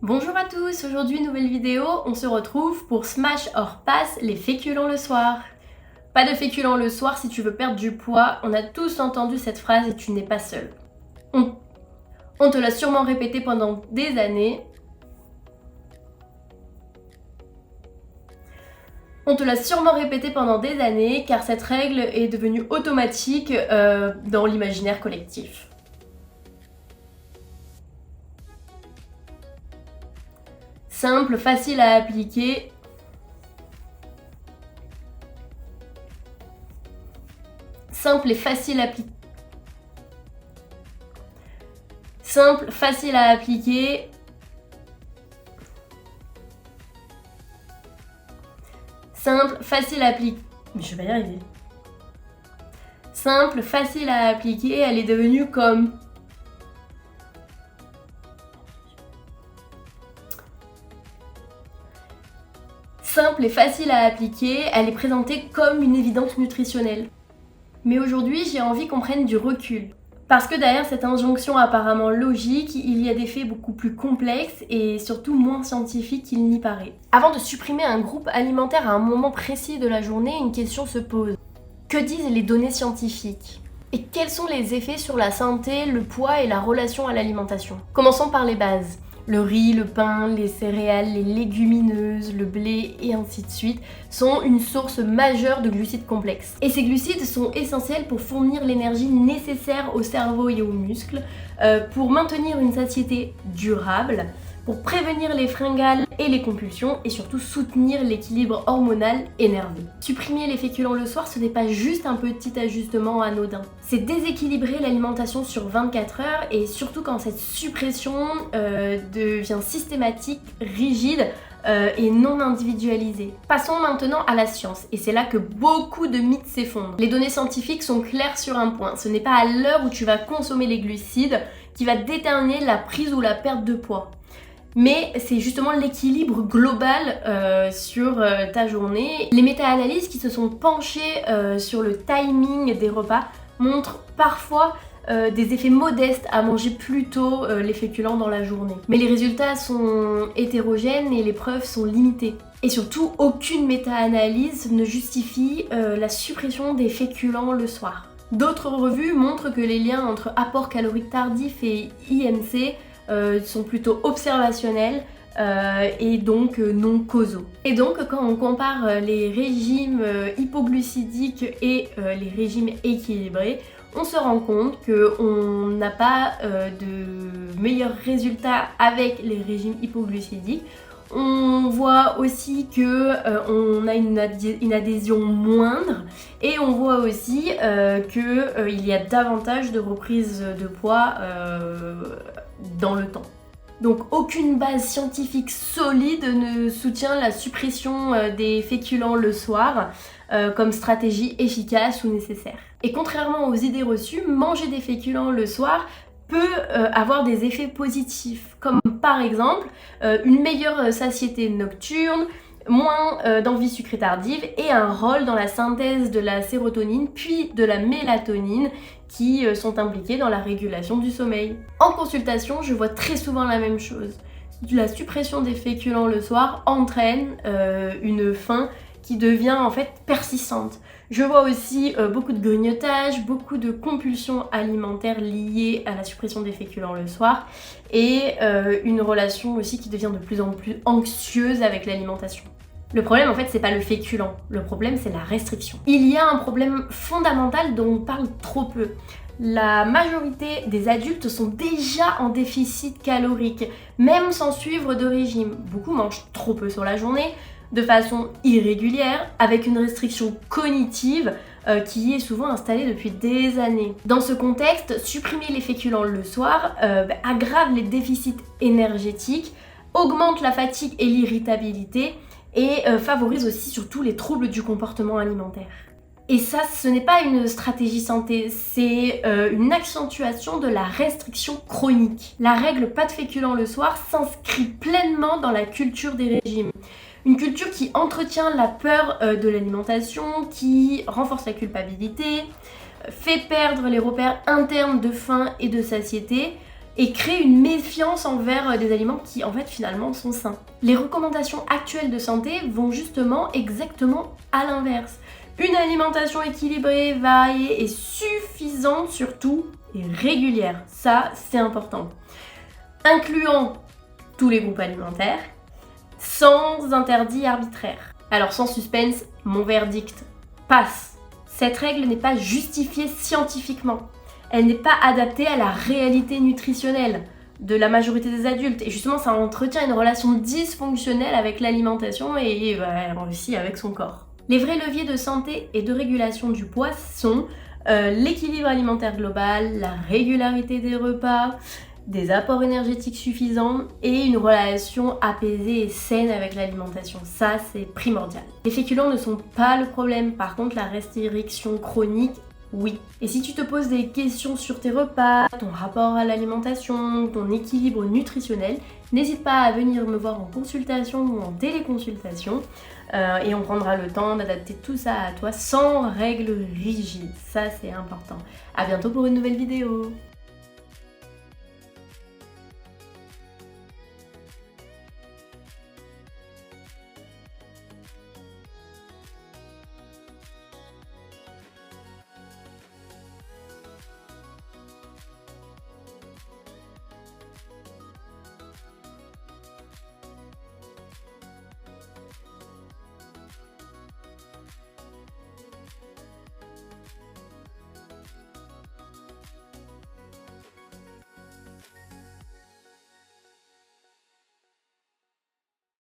Bonjour à tous, aujourd'hui nouvelle vidéo, on se retrouve pour Smash or Pass les féculents le soir. Pas de féculents le soir si tu veux perdre du poids, on a tous entendu cette phrase et tu n'es pas seul. On te l'a sûrement répété pendant des années. Car cette règle est devenue automatique dans l'imaginaire collectif. Simple, facile à appliquer. Simple, facile à appliquer. Mais je vais y arriver. Simple, facile à appliquer, elle est devenue comme... Simple et facile à appliquer, elle est présentée comme une évidence nutritionnelle. Mais aujourd'hui, j'ai envie qu'on prenne du recul. Parce que derrière cette injonction apparemment logique, il y a des faits beaucoup plus complexes et surtout moins scientifiques qu'il n'y paraît. Avant de supprimer un groupe alimentaire à un moment précis de la journée, une question se pose. Que disent les données scientifiques ? Et quels sont les effets sur la santé, le poids et la relation à l'alimentation ? Commençons par les bases. Le riz, le pain, les céréales, les légumineuses, le blé et ainsi de suite sont une source majeure de glucides complexes. Et ces glucides sont essentiels pour fournir l'énergie nécessaire au cerveau et aux muscles, pour maintenir une satiété durable, pour prévenir les fringales et les compulsions et surtout soutenir l'équilibre hormonal et nerveux. Supprimer les féculents le soir, ce n'est pas juste un petit ajustement anodin. C'est déséquilibrer l'alimentation sur 24 heures et surtout quand cette suppression devient systématique, rigide et non individualisée. Passons maintenant à la science et c'est là que beaucoup de mythes s'effondrent. Les données scientifiques sont claires sur un point, ce n'est pas à l'heure où tu vas consommer les glucides qui va déterminer la prise ou la perte de poids. Mais c'est justement l'équilibre global sur ta journée. Les méta-analyses qui se sont penchées sur le timing des repas montrent parfois des effets modestes à manger plus tôt les féculents dans la journée. Mais les résultats sont hétérogènes et les preuves sont limitées. Et surtout, aucune méta-analyse ne justifie la suppression des féculents le soir. D'autres revues montrent que les liens entre apport calorique tardif et IMC sont plutôt observationnels et donc non causaux. Et donc quand on compare les régimes hypoglucidiques et les régimes équilibrés, on se rend compte qu'on n'a pas de meilleurs résultats avec les régimes hypoglucidiques. On voit aussi qu'on a une adhésion moindre et on voit aussi qu'il y a davantage de reprise de poids dans le temps. Donc aucune base scientifique solide ne soutient la suppression des féculents le soir comme stratégie efficace ou nécessaire. Et contrairement aux idées reçues, manger des féculents le soir peut avoir des effets positifs, comme par exemple une meilleure satiété nocturne, moins d'envie sucrée tardive et un rôle dans la synthèse de la sérotonine puis de la mélatonine qui sont impliqués dans la régulation du sommeil. En consultation, je vois très souvent la même chose. La suppression des féculents le soir entraîne une faim qui devient en fait persistante. Je vois aussi beaucoup de grignotage, beaucoup de compulsions alimentaires liées à la suppression des féculents le soir et une relation aussi qui devient de plus en plus anxieuse avec l'alimentation. Le problème en fait c'est pas le féculent, le problème c'est la restriction. Il y a un problème fondamental dont on parle trop peu. La majorité des adultes sont déjà en déficit calorique, même sans suivre de régime. Beaucoup mangent trop peu sur la journée, de façon irrégulière, avec une restriction cognitive qui est souvent installée depuis des années. Dans ce contexte, supprimer les féculents le soir aggrave les déficits énergétiques, augmente la fatigue et l'irritabilité et favorise aussi surtout les troubles du comportement alimentaire. Et ça, ce n'est pas une stratégie santé, c'est une accentuation de la restriction chronique. La règle pas de féculents le soir s'inscrit pleinement dans la culture des régimes. Une culture qui entretient la peur de l'alimentation, qui renforce la culpabilité, fait perdre les repères internes de faim et de satiété, et crée une méfiance envers des aliments qui en fait finalement sont sains. Les recommandations actuelles de santé vont justement exactement à l'inverse. Une alimentation équilibrée, variée et suffisante surtout et régulière, ça c'est important. Incluant tous les groupes alimentaires, sans interdit arbitraire. Alors sans suspense, mon verdict passe. Cette règle n'est pas justifiée scientifiquement. Elle n'est pas adaptée à la réalité nutritionnelle de la majorité des adultes. Et justement, ça entretient une relation dysfonctionnelle avec l'alimentation et aussi avec son corps. Les vrais leviers de santé et de régulation du poids sont l'équilibre alimentaire global, la régularité des repas, des apports énergétiques suffisants et une relation apaisée et saine avec l'alimentation. Ça, c'est primordial. Les féculents ne sont pas le problème. Par contre, la restriction chronique, oui. Et si tu te poses des questions sur tes repas, ton rapport à l'alimentation, ton équilibre nutritionnel, n'hésite pas à venir me voir en consultation ou en téléconsultation et on prendra le temps d'adapter tout ça à toi sans règles rigides. Ça, c'est important. À bientôt pour une nouvelle vidéo.